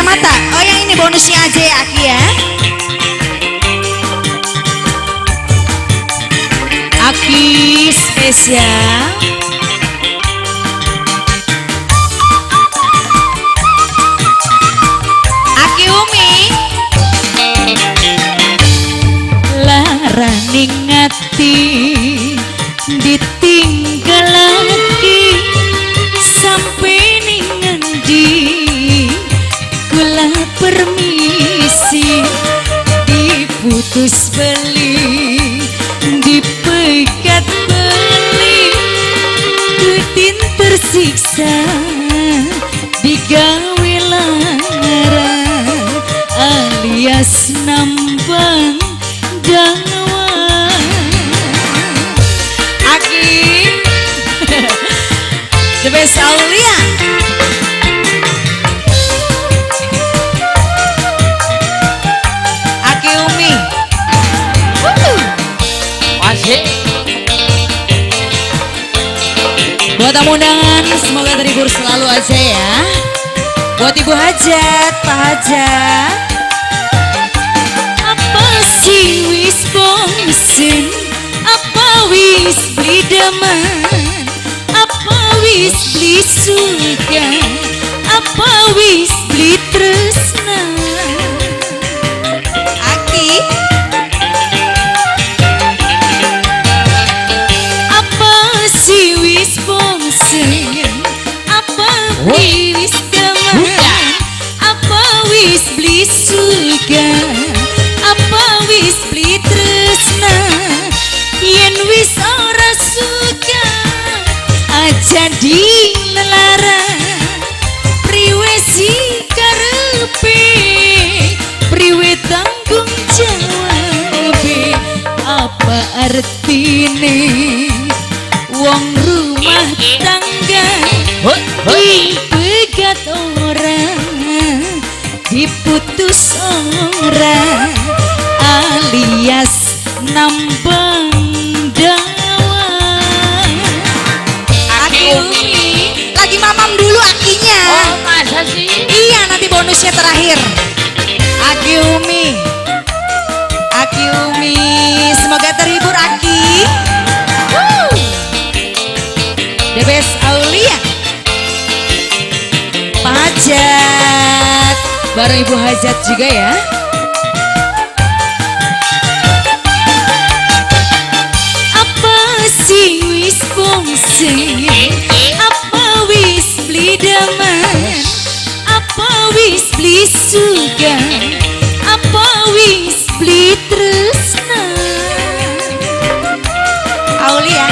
kacamata. Oh yang ini bonusnya aja ya Aki ya. Aki spesial. Aki Umi. Laraning ngati ditinggal lagi sampai ningendi kula permisi diputus beli dipegat beli kutin tersiksa digawe lara alias nambang dawa Aki the best Aulia Aki Umi Asik. buat tamu undangan semoga terhibur selalu aja ya. Buat Ibu Hajat, Pak Hajat, apa sih wis bosen, apa wis beli demen, apa wis beli suka, apa wis beli tresna. Aki apa sih wis bosen, apa wis demen, apa wis beli suka, apa wis beli tresna. Yen wis ora suka aja di lelara priwe si karepe priwe tanggung jawab apa artine wong rumah tangga dipegat orang diputus orang alias nambang dawa. Aki Umi lagi mamam dulu akinya. Oh masa sih? Iya nanti bonusnya terakhir. Aki Umi Aki Umi semoga terhibur Aki. The best Aulia Pak Hajat bareng Ibu Hajat juga ya. Apa sih wis bosen, apa wis beli demen, apa wis beli suka, apa wis beli tresna. Aulia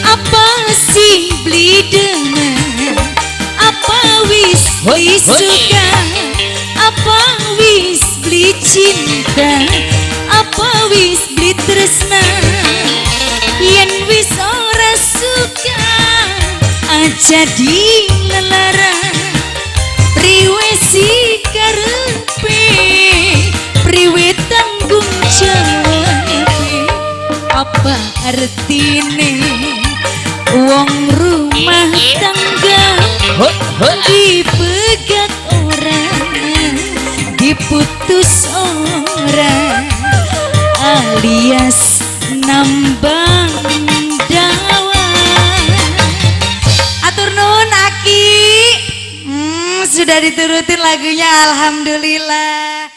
apa sih beli demen, apa wis beli suka, apa wis beli cinta, apa wis beli tresna. Yen wis ora suka aja di lelara priwe si karepe priwe tanggung jawab apa artine wong rumah tangga dipegat orang diputus orang alias nambang dawa. Atur nuhun Aki. Sudah diturutin lagunya alhamdulillah.